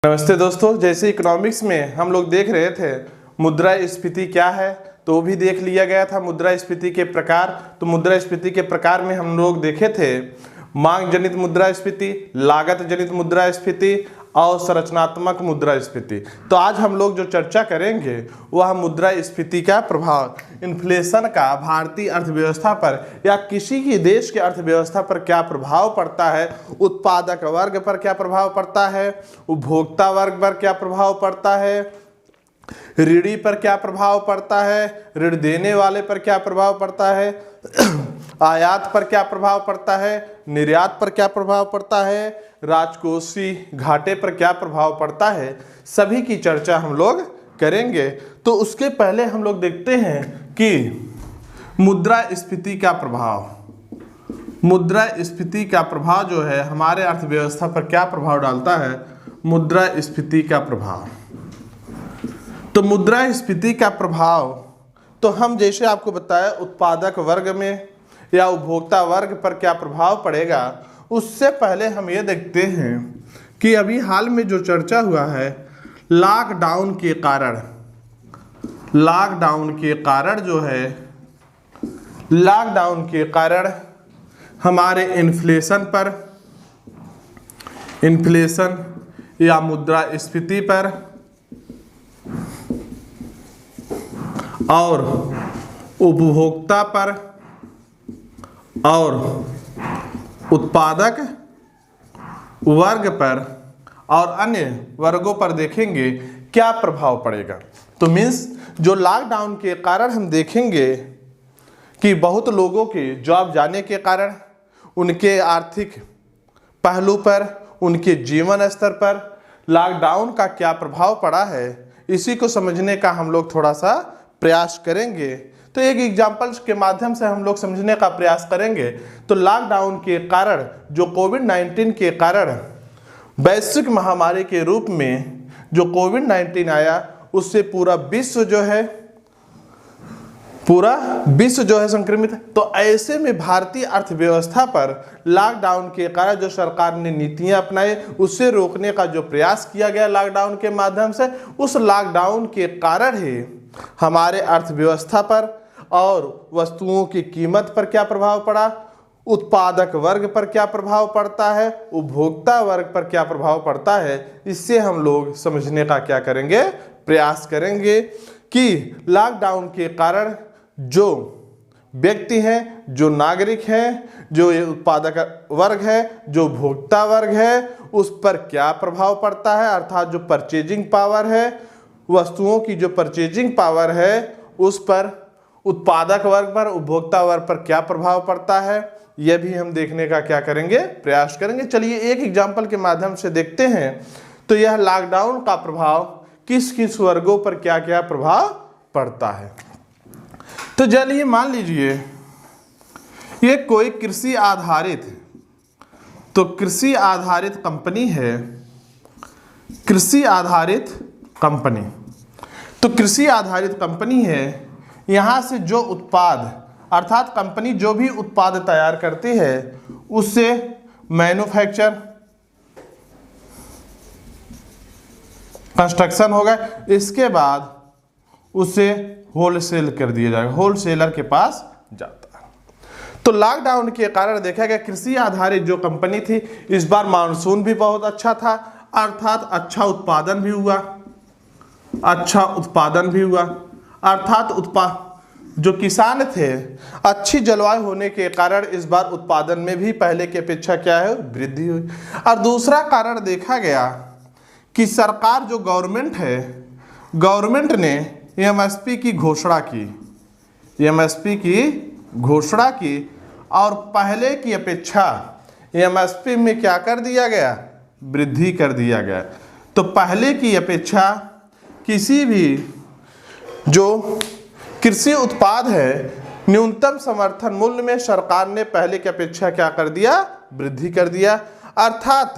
नमस्ते दोस्तों, जैसे इकोनॉमिक्स में हम लोग देख रहे थे मुद्रास्फीति क्या है, तो वो भी देख लिया गया था। मुद्रास्फीति के प्रकार, तो मुद्रास्फीति के प्रकार में हम लोग देखे थे मांग जनित मुद्रास्फीति, लागत जनित मुद्रास्फीति और संरचनात्मक मुद्रास्फीति। तो आज हम लोग जो चर्चा करेंगे वह मुद्रास्फीति का प्रभाव, इन्फ्लेशन का भारतीय अर्थव्यवस्था पर या किसी की देश के अर्थव्यवस्था पर क्या प्रभाव पड़ता है, उत्पादक वर्ग पर क्या प्रभाव पड़ता है, उपभोक्ता वर्ग पर क्या प्रभाव पड़ता है, ऋणी पर क्या प्रभाव पड़ता है, ऋण देने वाले पर क्या प्रभाव पड़ता है, आयात पर क्या प्रभाव पड़ता है, निर्यात पर क्या प्रभाव पड़ता है, राजकोषीय घाटे पर क्या प्रभाव पड़ता है, सभी की चर्चा हम लोग करेंगे। तो उसके पहले हम लोग देखते हैं कि मुद्रास्फीति का प्रभाव, मुद्रास्फीति का प्रभाव जो है हमारे अर्थव्यवस्था पर क्या प्रभाव डालता है। मुद्रास्फीति का प्रभाव, तो मुद्रास्फीति का प्रभाव तो हम जैसे आपको बताया उत्पादक वर्ग में या उपभोक्ता वर्ग पर क्या प्रभाव पड़ेगा, उससे पहले हम ये देखते हैं कि अभी हाल में जो चर्चा हुआ है लॉकडाउन के कारण, लॉकडाउन के कारण जो है, लॉकडाउन के कारण हमारे इन्फ्लेशन पर, इन्फ्लेशन या मुद्रास्फीति पर और उपभोक्ता पर और उत्पादक वर्ग पर और अन्य वर्गों पर देखेंगे क्या प्रभाव पड़ेगा। तो मीन्स जो लॉकडाउन के कारण हम देखेंगे कि बहुत लोगों के जॉब जाने के कारण उनके आर्थिक पहलू पर, उनके जीवन स्तर पर लॉकडाउन का क्या प्रभाव पड़ा है, इसी को समझने का हम लोग थोड़ा सा प्रयास करेंगे। तो एक एग्जाम्पल्स के माध्यम से हम लोग समझने का प्रयास करेंगे। तो लॉकडाउन के कारण, जो कोविड-19 के कारण वैश्विक महामारी के रूप में जो कोविड-19 आया, उससे पूरा विश्व जो है संक्रमित। तो ऐसे में भारतीय अर्थव्यवस्था पर लॉकडाउन के कारण जो सरकार ने नीतियां अपनाई, उससे रोकने का जो प्रयास किया गया लॉकडाउन के माध्यम से, उस लॉकडाउन के कारण ही हमारे अर्थव्यवस्था पर और वस्तुओं की कीमत पर क्या प्रभाव पड़ा, उत्पादक वर्ग पर क्या प्रभाव पड़ता है, उपभोक्ता वर्ग पर क्या प्रभाव पड़ता है, इससे हम लोग समझने का क्या करेंगे, प्रयास करेंगे कि लॉकडाउन के कारण जो व्यक्ति हैं, जो नागरिक हैं, जो ये उत्पादक वर्ग है, जो उपभोक्ता वर्ग है, उस पर क्या प्रभाव पड़ता है। अर्थात जो परचेजिंग पावर है, वस्तुओं की जो परचेजिंग पावर है, उस पर उत्पादक वर्ग पर, उपभोक्ता वर्ग पर क्या प्रभाव पड़ता है, यह भी हम देखने का क्या करेंगे, प्रयास करेंगे। चलिए एक एग्जाम्पल के माध्यम से देखते हैं। तो यह लॉकडाउन का प्रभाव किस किस वर्गों पर क्या क्या प्रभाव पड़ता है। तो चलिए मान लीजिए ये कोई कृषि आधारित, तो कृषि आधारित कंपनी है, कृषि आधारित कंपनी। तो कृषि आधारित कंपनी है, यहाँ से जो उत्पाद, अर्थात कंपनी जो भी उत्पाद तैयार करती है उससे मैन्युफैक्चर, कंस्ट्रक्शन होगा, इसके बाद उसे होलसेल कर दिया जाएगा, होलसेलर के पास जाता है। तो लॉकडाउन के कारण देखा गया कृषि आधारित जो कंपनी थी, इस बार मानसून भी बहुत अच्छा था, अर्थात अच्छा उत्पादन भी हुआ, अच्छा उत्पादन भी हुआ, अर्थात जो किसान थे, अच्छी जलवायु होने के कारण इस बार उत्पादन में भी पहले की अपेक्षा क्या है, वृद्धि हुई। और दूसरा कारण देखा गया कि सरकार जो गवर्नमेंट है, गवर्नमेंट ने एमएसपी की घोषणा की, एमएसपी की घोषणा की और पहले की अपेक्षा एमएसपी में क्या कर दिया गया, वृद्धि कर दिया गया। तो पहले की अपेक्षा किसी भी जो कृषि उत्पाद है, न्यूनतम समर्थन मूल्य में सरकार ने पहले की अपेक्षा क्या कर दिया, वृद्धि कर दिया। अर्थात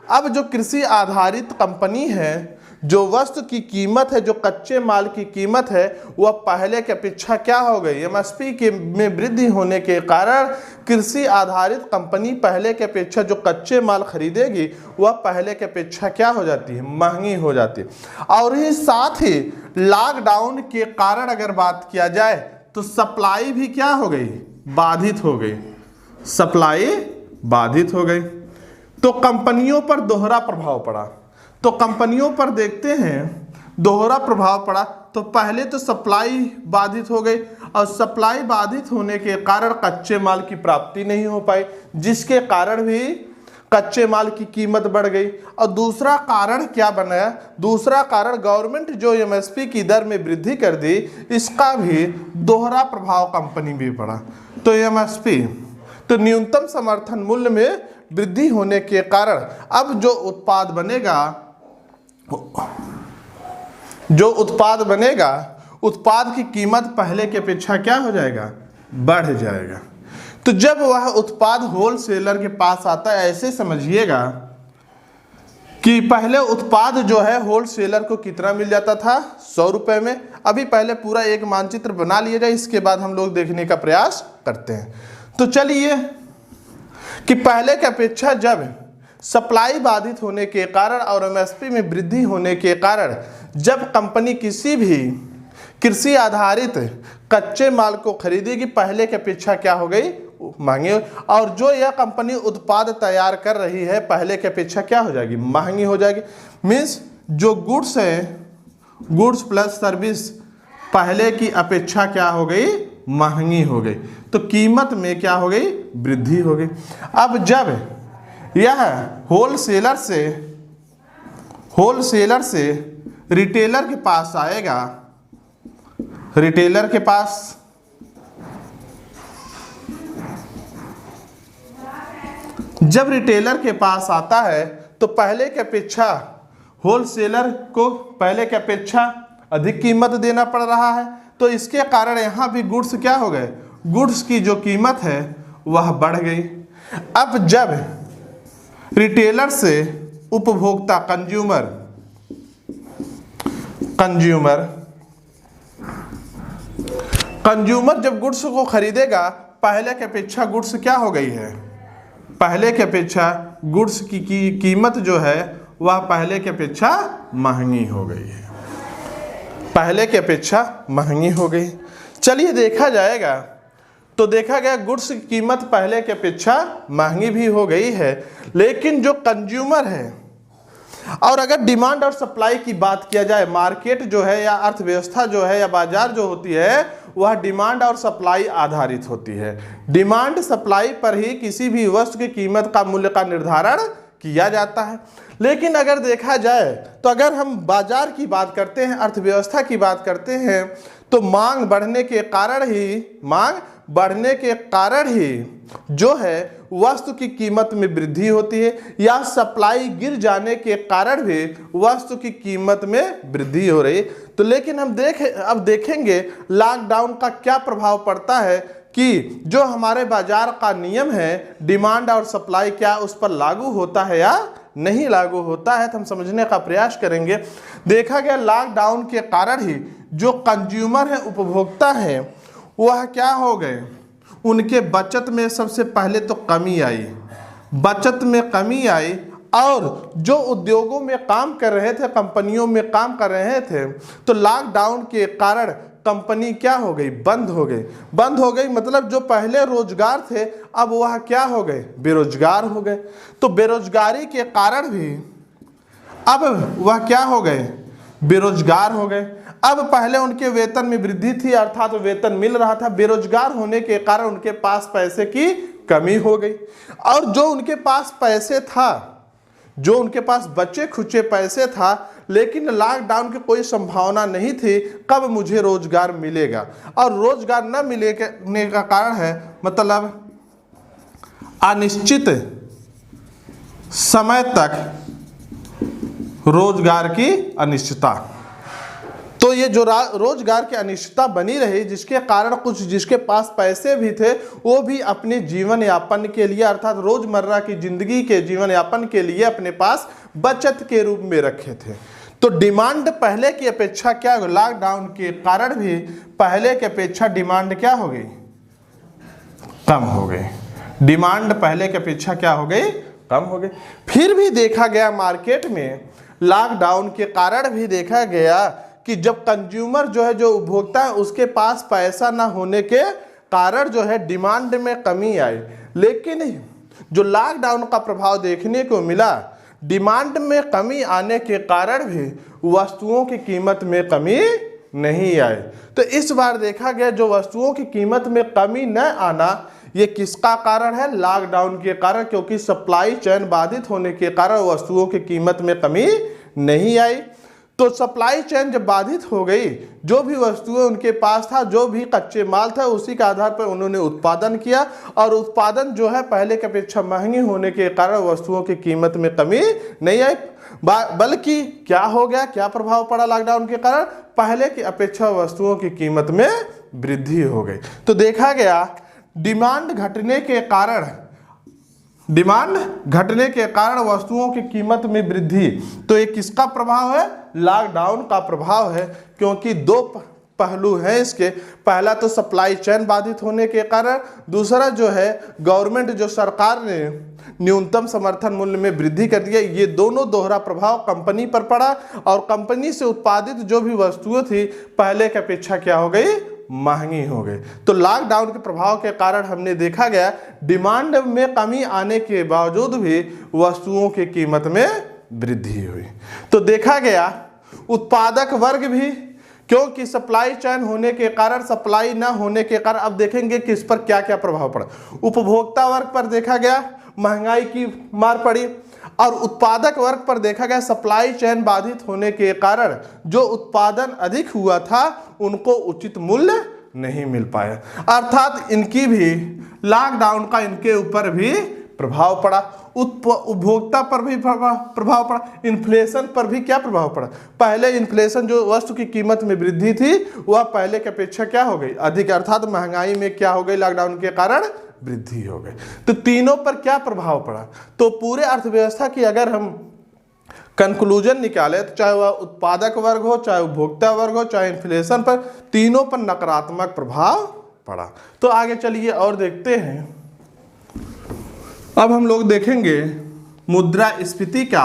अब जो कृषि आधारित कंपनी है, जो वस्तु की कीमत है, जो कच्चे माल की कीमत है, वह पहले की अपेक्षा क्या हो गई, एमएसपी के में वृद्धि होने के कारण कृषि आधारित कंपनी पहले की अपेक्षा जो कच्चे माल खरीदेगी वह पहले की अपेक्षा क्या हो जाती है, महंगी हो जाती है। और ही साथ ही लॉकडाउन के कारण अगर बात किया जाए तो सप्लाई भी क्या हो गई, बाधित हो गई, सप्लाई बाधित हो गई। तो कंपनियों पर दोहरा प्रभाव पड़ा। तो कंपनियों पर देखते हैं दोहरा प्रभाव पड़ा। तो पहले तो सप्लाई बाधित हो गई और सप्लाई बाधित होने के कारण कच्चे माल की प्राप्ति नहीं हो पाई, जिसके कारण भी कच्चे माल की कीमत बढ़ गई। और दूसरा कारण क्या बनाया, दूसरा कारण गवर्नमेंट जो एमएसपी की दर में वृद्धि कर दी, इसका भी दोहरा प्रभाव कंपनी भी पड़ा। तो एमएसपी तो न्यूनतम समर्थन मूल्य में वृद्धि होने के कारण अब जो उत्पाद बनेगा, उत्पाद की कीमत पहले की अपेक्षा क्या हो जाएगा, बढ़ जाएगा। तो जब वह उत्पाद होलसेलर के पास आता है, ऐसे समझिएगा कि पहले उत्पाद जो है होलसेलर को कितना मिल जाता था, 100 रुपये में। अभी पहले पूरा एक मानचित्र बना लिया जाए, इसके बाद हम लोग देखने का प्रयास करते हैं। तो चलिए कि पहले की अपेक्षा जब सप्लाई बाधित होने के कारण और एमएसपी में वृद्धि होने के कारण जब कंपनी किसी भी कृषि आधारित कच्चे माल को खरीदेगी, पहले की अपेक्षा क्या हो गई, महंगी। और जो यह कंपनी उत्पाद तैयार कर रही है पहले की अपेक्षा क्या हो जाएगी, महंगी हो जाएगी। मीन्स जो गुड्स है, गुड्स प्लस सर्विस पहले की अपेक्षा क्या हो गई, महंगी हो गई। तो कीमत में क्या हो गई, वृद्धि हो गई। अब जब यह होलसेलर से रिटेलर के पास आएगा, रिटेलर के पास जब रिटेलर के पास आता है तो पहले की अपेक्षा होलसेलर को पहले की अपेक्षा अधिक कीमत देना पड़ रहा है। तो इसके कारण यहाँ भी गुड्स क्या हो गए, गुड्स की जो कीमत है वह बढ़ गई। अब जब रिटेलर से उपभोक्ता कंज्यूमर जब गुड्स को खरीदेगा, पहले की अपेक्षा गुड्स क्या हो गई है, पहले की अपेक्षा गुड्स की कीमत जो है वह पहले की अपेक्षा महंगी हो गई है, पहले की अपेक्षा महंगी हो गई। चलिए देखा जाएगा तो देखा गया गुड्स की कीमत पहले की अपेक्षा महंगी भी हो गई है, लेकिन जो कंज्यूमर है, और अगर डिमांड और सप्लाई की बात किया जाए, मार्केट जो है या अर्थव्यवस्था जो है या बाजार जो होती है वह डिमांड और सप्लाई आधारित होती है। डिमांड सप्लाई पर ही किसी भी वस्तु की कीमत का मूल्य का निर्धारण किया जाता है। लेकिन अगर देखा जाए तो अगर हम बाजार की बात करते हैं, अर्थव्यवस्था की बात करते हैं, तो मांग बढ़ने के कारण ही जो है वस्तु की कीमत में वृद्धि होती है, या सप्लाई गिर जाने के कारण भी वस्तु की कीमत में वृद्धि हो रही। तो लेकिन हम अब देखेंगे लॉकडाउन का क्या प्रभाव पड़ता है कि जो हमारे बाजार का नियम है डिमांड और सप्लाई, क्या उस पर लागू होता है या नहीं लागू होता है। तो हम समझने का प्रयास करेंगे। देखा गया लॉकडाउन के कारण ही जो कंज्यूमर है, उपभोक्ता है, वह क्या हो गए, उनके बचत में सबसे पहले तो कमी आई, बचत में कमी आई। और जो उद्योगों में काम कर रहे थे, कंपनियों में काम कर रहे थे, तो लॉकडाउन के कारण कंपनी क्या हो गई, बंद हो गई। मतलब जो पहले रोजगार थे अब वह क्या हो गए, बेरोजगार हो गए। तो बेरोजगारी के कारण भी अब वह क्या हो गए, बेरोजगार हो गए। अब पहले उनके वेतन में वृद्धि थी, अर्थात वेतन मिल रहा था, बेरोजगार होने के कारण उनके पास पैसे की कमी हो गई। और जो उनके पास पैसे था, जो उनके पास बचे खुचे पैसे था, लेकिन लॉकडाउन की कोई संभावना नहीं थी कब मुझे रोजगार मिलेगा। और रोजगार न मिलने का कारण है मतलब अनिश्चित समय तक रोजगार की अनिश्चितता। तो तो ये जो रोजगार की अनिश्चितता बनी रही, जिसके कारण कुछ जिसके पास पैसे भी थे वो भी अपने जीवन यापन के लिए अर्थात रोजमर्रा की जिंदगी के जीवन यापन के लिए अपने पास बचत के रूप में रखे थे। तो डिमांड पहले की अपेक्षा क्या हो, लॉकडाउन के कारण भी पहले की अपेक्षा डिमांड क्या हो गई, कम हो गई। डिमांड पहले की अपेक्षा क्या हो गई, कम हो गई। फिर भी देखा गया मार्केट में लॉकडाउन के कारण भी देखा गया कि जब कंज्यूमर जो है, जो उपभोक्ता है, उसके पास पैसा ना होने के कारण जो है डिमांड में कमी आई। लेकिन जो लॉकडाउन का प्रभाव देखने को मिला, डिमांड में कमी आने के कारण भी वस्तुओं की कीमत में कमी नहीं आई। तो इस बार देखा गया जो वस्तुओं की कीमत में कमी न आना, ये किसका कारण है, लॉकडाउन के कारण, क्योंकि सप्लाई चेन बाधित होने के कारण वस्तुओं की कीमत में कमी नहीं आई। तो सप्लाई चेन जब बाधित हो गई, जो भी वस्तुएं उनके पास था, जो भी कच्चे माल था, उसी के आधार पर उन्होंने उत्पादन किया और उत्पादन जो है पहले की अपेक्षा महंगी होने के कारण वस्तुओं की कीमत में कमी नहीं आई, बल्कि क्या हो गया, क्या प्रभाव पड़ा लॉकडाउन के कारण, पहले की अपेक्षा वस्तुओं की कीमत में वृद्धि हो गई। तो देखा गया डिमांड घटने के कारण वस्तुओं की कीमत में वृद्धि, तो ये किसका प्रभाव है, लॉकडाउन का प्रभाव है। क्योंकि दो पहलू हैं इसके, पहला तो सप्लाई चेन बाधित होने के कारण, दूसरा जो है गवर्नमेंट जो सरकार ने न्यूनतम समर्थन मूल्य में वृद्धि कर दिया। ये दोनों दोहरा प्रभाव कंपनी पर पड़ा और कंपनी से उत्पादित जो भी वस्तुएं थी पहले की अपेक्षा क्या हो गई, महंगी हो गई। तो लॉकडाउन के प्रभाव के कारण हमने देखा गया डिमांड में कमी आने के बावजूद भी वस्तुओं की कीमत में वृद्धि हुई। तो देखा गया उत्पादक वर्ग भी, क्योंकि सप्लाई चेन होने के कारण, सप्लाई ना होने के कारण, अब देखेंगे किस पर क्या क्या प्रभाव पड़ा। उपभोक्ता वर्ग पर देखा गया महंगाई की मार पड़ी और उत्पादक वर्ग पर देखा गया सप्लाई चेन बाधित होने के कारण जो उत्पादन अधिक हुआ था उनको उचित मूल्य नहीं मिल पाया, अर्थात इनकी भी लॉकडाउन का इनके ऊपर भी प्रभाव पड़ा। उपभोक्ता पर भी प्रभाव पड़ा, इन्फ्लेशन पर भी क्या प्रभाव पड़ा। पहले इन्फ्लेशन जो वस्तु की कीमत में वृद्धि थी वह पहले की अपेक्षा क्या हो गई, अधिक, अर्थात महंगाई में क्या हो गई, लॉकडाउन के कारण वृद्धि हो गई। तो तीनों पर क्या प्रभाव पड़ा। तो पूरे अर्थव्यवस्था की अगर हम कंक्लूजन निकाले तो चाहे वह उत्पादक वर्ग हो, चाहे उपभोक्ता वर्ग हो, चाहे इन्फ्लेशन पर, तीनों पर नकारात्मक प्रभाव पड़ा। तो आगे चलिए और देखते हैं। अब हम लोग देखेंगे मुद्रास्फीति का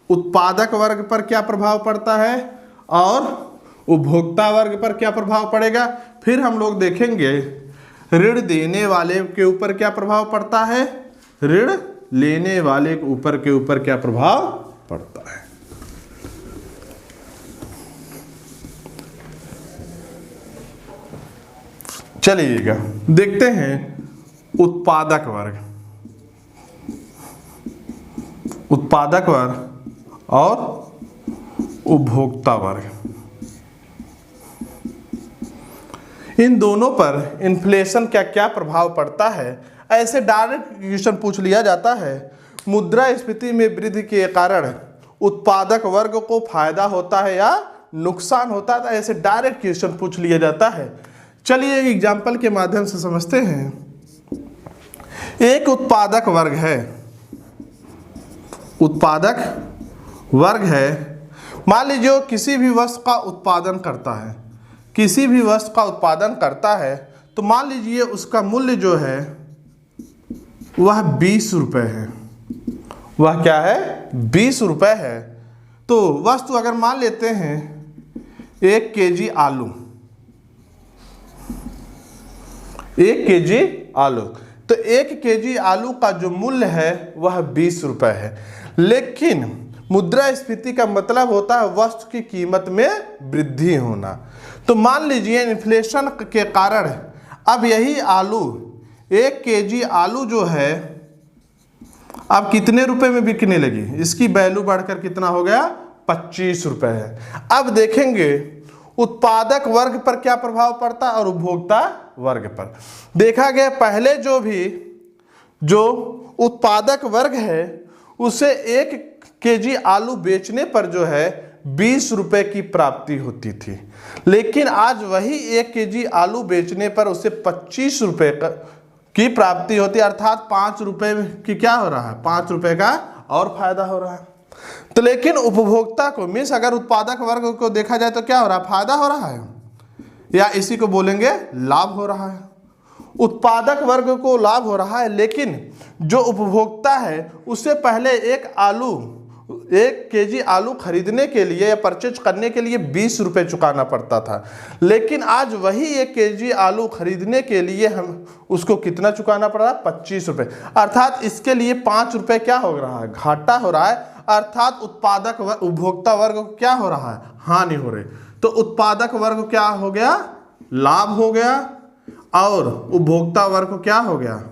उत्पादक वर्ग पर क्या प्रभाव पड़ता है और उपभोक्ता वर्ग पर क्या प्रभाव पड़ेगा। फिर हम लोग देखेंगे ऋण देने वाले के ऊपर क्या प्रभाव पड़ता है, ऋण लेने वाले के ऊपर क्या प्रभाव पड़ता है। चलिएगा देखते हैं उत्पादक वर्ग और उपभोक्ता वर्ग, इन दोनों पर इन्फ्लेशन का क्या प्रभाव पड़ता है। ऐसे डायरेक्ट क्वेश्चन पूछ लिया जाता है, मुद्रास्फीति में वृद्धि के कारण उत्पादक वर्ग को फायदा होता है या नुकसान होता है, ऐसे डायरेक्ट क्वेश्चन पूछ लिया जाता है। चलिए एग्जाम्पल के माध्यम से समझते हैं। एक उत्पादक वर्ग है, मान लीजिए किसी भी वस्तु का उत्पादन करता है, तो मान लीजिए उसका मूल्य जो है वह 20 रुपये है। वह क्या है, 20 रुपये है। तो वस्तु अगर मान लेते हैं 1 केजी आलू, 1 केजी आलू, तो 1 केजी आलू का जो मूल्य है वह 20 रुपये है। लेकिन मुद्रास्फीति का मतलब होता है वस्तु की कीमत में वृद्धि होना। तो मान लीजिए इन्फ्लेशन के कारण अब यही आलू, 1 केजी आलू जो है अब कितने रुपए में बिकने लगी, इसकी वैल्यू बढ़कर कितना हो गया, 25 रुपये है। अब देखेंगे उत्पादक वर्ग पर क्या प्रभाव पड़ता है और उपभोक्ता वर्ग पर। देखा गया पहले जो उत्पादक वर्ग है उसे 1 केजी आलू बेचने पर जो है 20 रुपए की प्राप्ति होती थी, लेकिन आज वही 1 केजी आलू बेचने पर उसे 25 रुपए की प्राप्ति होती है, अर्थात 5 रुपए की क्या हो रहा है, 5 रुपए का और फायदा हो रहा है। तो लेकिन उपभोक्ता को मीन्स अगर उत्पादक वर्ग को देखा जाए तो क्या हो रहा है, फायदा हो रहा है, या इसी को बोलेंगे लाभ हो रहा है। उत्पादक वर्ग को लाभ हो रहा है, लेकिन जो उपभोक्ता है उससे पहले 1 केजी आलू खरीदने के लिए या परचेज करने के लिए 20 रुपए चुकाना पड़ता था, लेकिन आज वही 1 केजी आलू खरीदने के लिए हम उसको कितना चुकाना पड़ रहा है, 25 रुपए। अर्थात इसके लिए 5 रुपए क्या हो रहा है, घाटा हो रहा है, अर्थात उत्पादक उपभोक्ता वर्ग को क्या हो रहा है, हानि हो रही। तो उत्पादक वर्ग को क्या हो गया, लाभ हो गया, और उपभोक्ता वर्ग को क्या हो गया,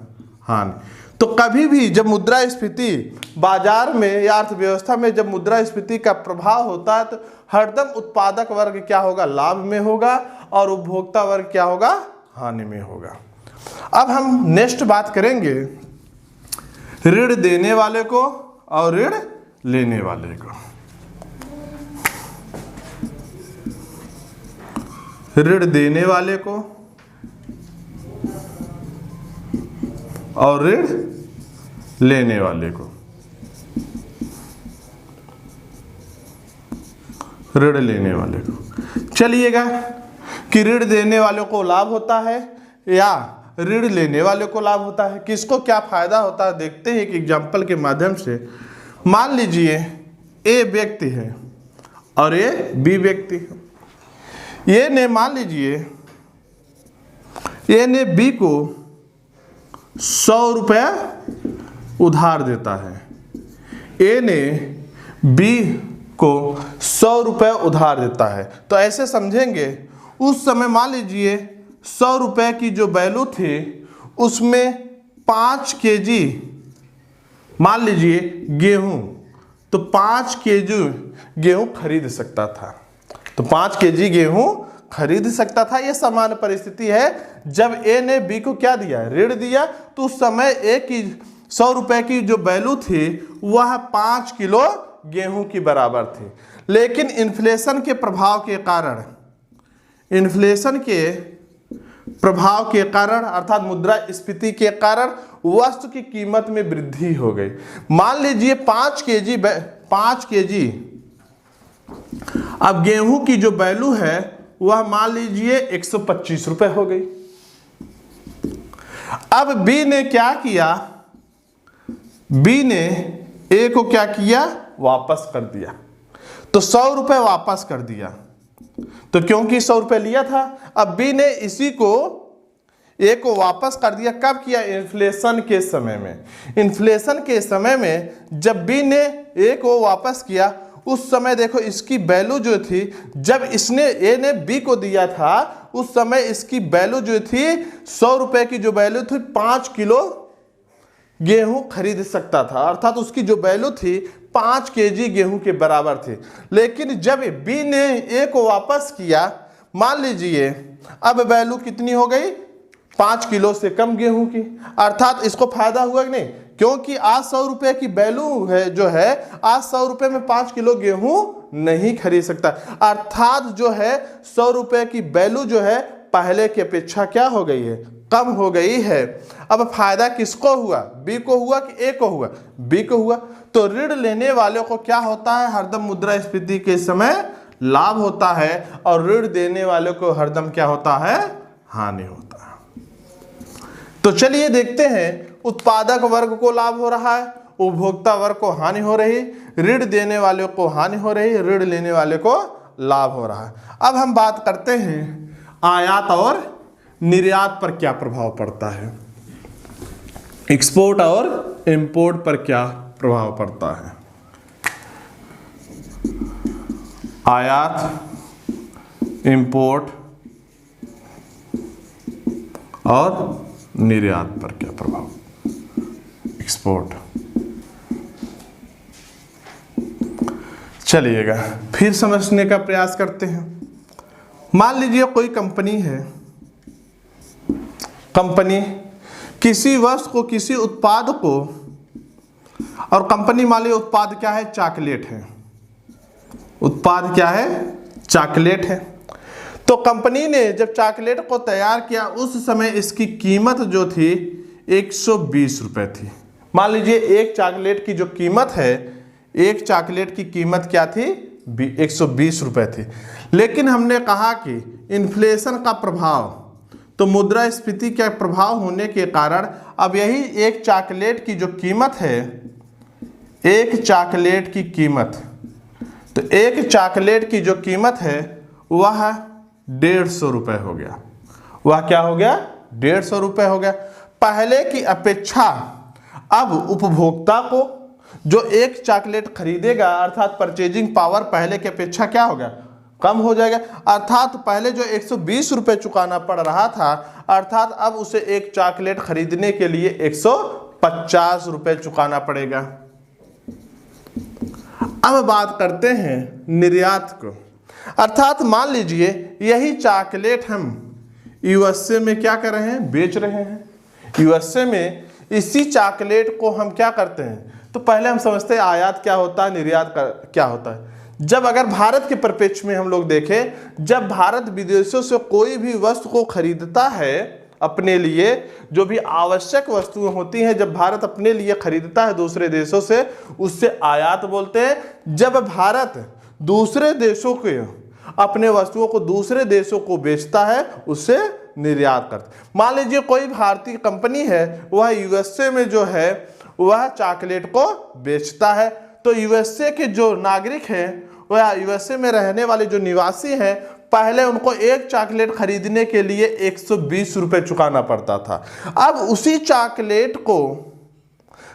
हानि। तो कभी भी जब मुद्रास्फीति बाजार में या अर्थव्यवस्था में जब मुद्रास्फीति का प्रभाव होता है तो हरदम उत्पादक वर्ग क्या होगा, लाभ में होगा, और उपभोक्ता वर्ग क्या होगा, हानि में होगा। अब हम नेक्स्ट बात करेंगे ऋण देने वाले को और ऋण लेने वाले को। ऋण देने वाले को और ऋण लेने वाले को। ऋण लेने वाले को चलिएगा कि ऋण देने वाले को लाभ होता है या ऋण लेने वाले को लाभ होता है, किसको क्या फायदा होता है देखते हैं एक एग्जाम्पल के माध्यम से। मान लीजिए ए व्यक्ति है और ये बी व्यक्ति है। ये ने मान लीजिए ये ने बी को 100 रुपया उधार देता है, ए ने बी को 100 रुपये उधार देता है। तो ऐसे समझेंगे उस समय मान लीजिए 100 रुपये की जो वैल्यू थी उसमें 5 केजी मान लीजिए गेहूं, तो 5 केजी गेहूं खरीद सकता था, तो 5 केजी गेहूं खरीद सकता था। यह सामान्य परिस्थिति है जब ए ने बी को क्या दिया, ऋण दिया, तो उस समय ए की 100 रुपए की जो वैल्यू थी वह 5 किलो गेहूं की बराबर थी। लेकिन इन्फ्लेशन के प्रभाव के कारण, अर्थात मुद्रास्फीति के कारण वस्तु की कीमत में वृद्धि हो गई। मान लीजिए 5 केजी अब गेहूं की जो वैल्यू है वह मान लीजिए 125 रुपए हो गई। अब बी ने क्या किया, बी ने ए को क्या किया, वापस कर दिया, तो 100 रुपए वापस कर दिया। तो क्योंकि 100 रुपए लिया था, अब बी ने इसी को ए को वापस कर दिया। कब किया, इन्फ्लेशन के समय में। इन्फ्लेशन के समय में जब बी ने ए को वापस किया उस समय देखो इसकी वैल्यू जो थी, जब इसने ए ने बी को दिया था उस समय इसकी वैल्यू जो थी 100 रुपए की जो वैल्यू थी 5 किलो गेहूं खरीद सकता था, अर्थात उसकी जो वैल्यू थी 5 केजी गेहूं के बराबर थी। लेकिन जब बी ने ए को वापस किया, मान लीजिए अब वैल्यू कितनी हो गई, 5 किलो से कम गेहूं की, अर्थात इसको फायदा हुआ कि नहीं, क्योंकि आज 100 रुपए की वैल्यू है जो है, आज 100 रुपए में 5 किलो गेहूं नहीं खरीद सकता, अर्थात जो है 100 रुपए की वैल्यू जो है पहले की अपेक्षा क्या हो गई है, कम हो गई है। अब फायदा किसको हुआ, बी को हुआ कि ए को हुआ, बी को हुआ। तो ऋण लेने वाले को क्या होता है, हरदम मुद्रास्फीति के समय लाभ होता है, और ऋण देने वाले को हरदम क्या होता है, हानि होता है। तो चलिए देखते हैं, उत्पादक वर्ग को लाभ हो रहा है, उपभोक्ता वर्ग को हानि हो रही, ऋण देने वाले को हानि हो रही, ऋण लेने वाले को लाभ हो रहा है। अब हम बात करते हैं आयात और निर्यात पर क्या प्रभाव पड़ता है, एक्सपोर्ट और इंपोर्ट पर क्या प्रभाव पड़ता है। आयात, इंपोर्ट और निर्यात पर क्या प्रभाव, एक्सपोर्ट। चलिएगा फिर समझने का प्रयास करते हैं। मान लीजिए कोई कंपनी है, कंपनी किसी वस्तु को, किसी उत्पाद को, और कंपनी मान लीजिए उत्पाद क्या है, चॉकलेट है, उत्पाद क्या है? चॉकलेट है। तो कंपनी ने जब चॉकलेट को तैयार किया उस समय इसकी कीमत जो थी 120 रुपए थी। मान लीजिए एक चॉकलेट की जो कीमत है, एक चॉकलेट की कीमत क्या थी? 120 रुपए थी। लेकिन हमने कहा कि इन्फ्लेशन का प्रभाव, तो मुद्रास्फीति का प्रभाव होने के कारण अब यही एक चॉकलेट की जो कीमत है, एक चॉकलेट की कीमत, तो एक चॉकलेट की जो कीमत है वह 150 रुपए हो गया। वह क्या हो गया? 150 रुपए हो गया। पहले की अपेक्षा अब उपभोक्ता को जो एक चॉकलेट खरीदेगा, अर्थात परचेजिंग पावर पहले की अपेक्षा क्या हो गया? कम हो जाएगा। अर्थात पहले जो 120 रुपए चुकाना पड़ रहा था, अर्थात अब उसे एक चॉकलेट खरीदने के लिए 150 रुपए चुकाना पड़ेगा। अब बात करते हैं निर्यात को। अर्थात मान लीजिए यही चॉकलेट हम यूएसए में क्या कर रहे हैं? बेच रहे हैं। यूएसए में इसी चॉकलेट को हम क्या करते हैं? तो पहले हम समझते हैं आयात क्या होता है, निर्यात क्या होता है। जब अगर भारत के परिप्रेक्ष्य में हम लोग देखें, जब भारत विदेशों से कोई भी वस्तु को खरीदता है अपने लिए, जो भी आवश्यक वस्तुएं होती हैं, जब भारत अपने लिए खरीदता है दूसरे देशों से, उससे आयात बोलते हैं। जब भारत दूसरे देशों के अपने वस्तुओं को दूसरे देशों को बेचता है, उससे निर्यात करते। मान लीजिए कोई भारतीय कंपनी है, वह यूएसए में जो है वह चॉकलेट को बेचता है, तो यूएसए के जो नागरिक हैं, वह यूएसए में रहने वाले जो निवासी हैं, पहले उनको एक चॉकलेट खरीदने के लिए 120 रुपए चुकाना पड़ता था। अब उसी चॉकलेट को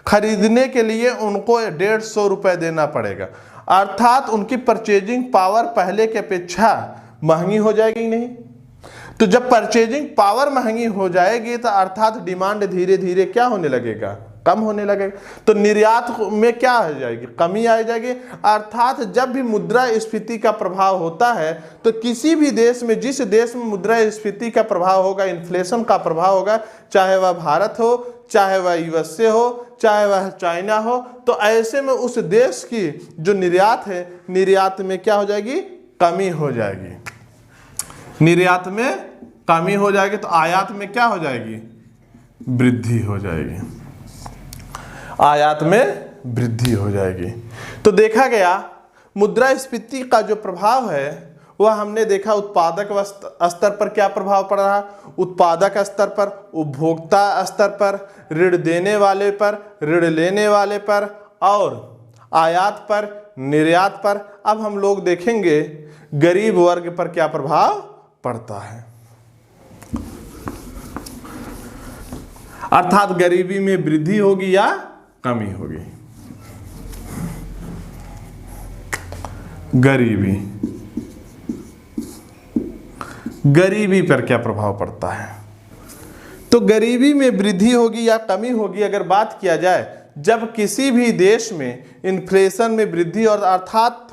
खरीदने के लिए उनको 150 रुपए देना पड़ेगा। अर्थात उनकी परचेजिंग पावर पहले की अपेक्षा महंगी हो जाएगी। नहीं तो जब परचेजिंग पावर महंगी हो जाएगी तो अर्थात डिमांड धीरे धीरे क्या होने लगेगा? कम होने लगेगा। तो निर्यात में क्या आ जाएगी? कमी आ जाएगी। अर्थात जब भी मुद्रास्फीति का प्रभाव होता है तो किसी भी देश में, जिस देश में मुद्रास्फीति का प्रभाव होगा, इन्फ्लेशन का प्रभाव होगा, चाहे वह भारत हो, चाहे वह यूएसए हो, चाहे वह चाइना हो, तो ऐसे में उस देश की जो निर्यात है, निर्यात में क्या हो जाएगी? कमी हो जाएगी। निर्यात में कमी हो जाएगी तो आयात में क्या हो जाएगी? वृद्धि हो जाएगी। आयात में वृद्धि हो जाएगी। तो देखा गया मुद्रास्फीति का जो प्रभाव है वह हमने देखा उत्पादक स्तर पर क्या प्रभाव पड़ रहा, उत्पादक स्तर पर, उपभोक्ता स्तर पर, ऋण देने वाले पर, ऋण लेने वाले पर, और आयात पर, निर्यात पर। अब हम लोग देखेंगे गरीब वर्ग पर क्या प्रभाव पड़ता है। अर्थात गरीबी में वृद्धि होगी या कमी होगी? गरीबी पर क्या प्रभाव पड़ता है? तो गरीबी में वृद्धि होगी या कमी होगी अगर बात किया जाए, जब किसी भी देश में इन्फ्लेशन में वृद्धि और अर्थात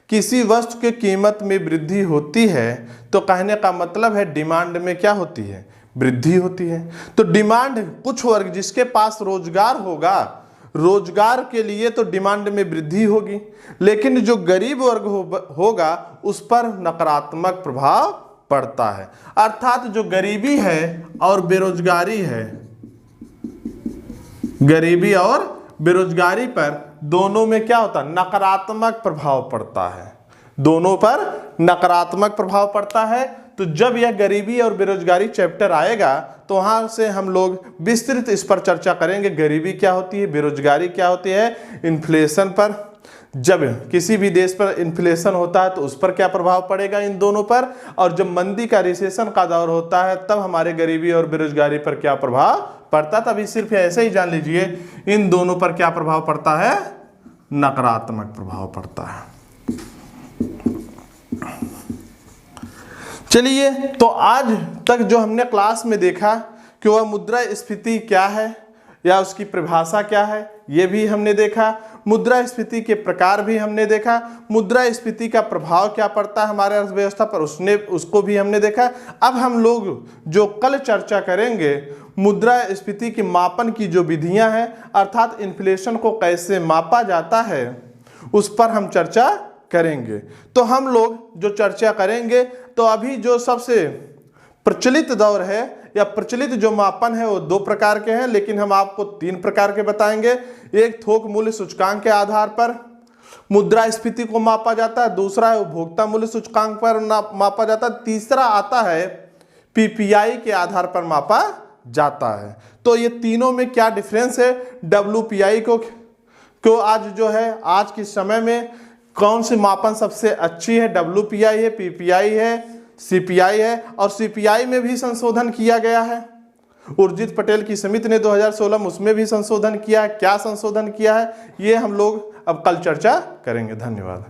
किसी वस्तु की कीमत में वृद्धि होती है, तो कहने का मतलब है डिमांड में क्या होती है? वृद्धि होती है। तो डिमांड, कुछ वर्ग जिसके पास रोजगार होगा, रोजगार के लिए तो डिमांड में वृद्धि होगी, लेकिन जो गरीब वर्ग होगा उस पर नकारात्मक प्रभाव पड़ता है। अर्थात जो गरीबी है और बेरोजगारी है, गरीबी और बेरोजगारी पर दोनों में क्या होता है? नकारात्मक प्रभाव पड़ता है। दोनों पर नकारात्मक प्रभाव पड़ता है। तो जब यह गरीबी और बेरोजगारी चैप्टर आएगा तो वहां से हम लोग विस्तृत इस पर चर्चा करेंगे, गरीबी क्या होती है, बेरोजगारी क्या होती है, इन्फ्लेशन पर। जब किसी भी देश पर इन्फ्लेशन होता है तो उस पर क्या प्रभाव पड़ेगा, इन दोनों पर। और जब मंदी का, रिसेशन का दौर होता है तब हमारे गरीबी और बेरोजगारी पर क्या प्रभाव पड़ता है। तभी सिर्फ ऐसे ही जान लीजिए इन दोनों पर क्या प्रभाव पड़ता है? नकारात्मक प्रभाव पड़ता है। चलिए, तो आज तक जो हमने क्लास में देखा कि वह मुद्रास्फीति क्या है या उसकी परिभाषा क्या है, ये भी हमने देखा। मुद्रास्फीति के प्रकार भी हमने देखा। मुद्रास्फीति का प्रभाव क्या पड़ता है हमारे अर्थव्यवस्था पर, उसको भी हमने देखा। अब हम लोग जो कल चर्चा करेंगे, मुद्रास्फीति की मापन की जो विधियां हैं, अर्थात इन्फ्लेशन को कैसे मापा जाता है, उस पर हम चर्चा करेंगे। तो हम लोग जो चर्चा करेंगे, तो अभी जो सबसे प्रचलित दौर है या प्रचलित जो मापन है वो 2 प्रकार के हैं, लेकिन हम आपको 3 प्रकार के बताएंगे। एक थोक मूल्य सूचकांक के आधार पर मुद्रास्फीति को मापा जाता है, दूसरा है उपभोक्ता मूल्य सूचकांक पर मापा जाता है, तीसरा आता है पीपीआई के आधार पर मापा जाता है। तो ये तीनों में क्या डिफरेंस है, डब्ल्यूपीआई को आज जो है आज के समय में कौन सी मापन सबसे अच्छी है, डब्ल्यूपीआई है, पीपीआई है, सीपीआई है, और सीपीआई में भी संशोधन किया गया है। उर्जित पटेल की समिति ने 2016 में उसमें भी संशोधन किया है। क्या संशोधन किया है ये हम लोग अब कल चर्चा करेंगे। धन्यवाद।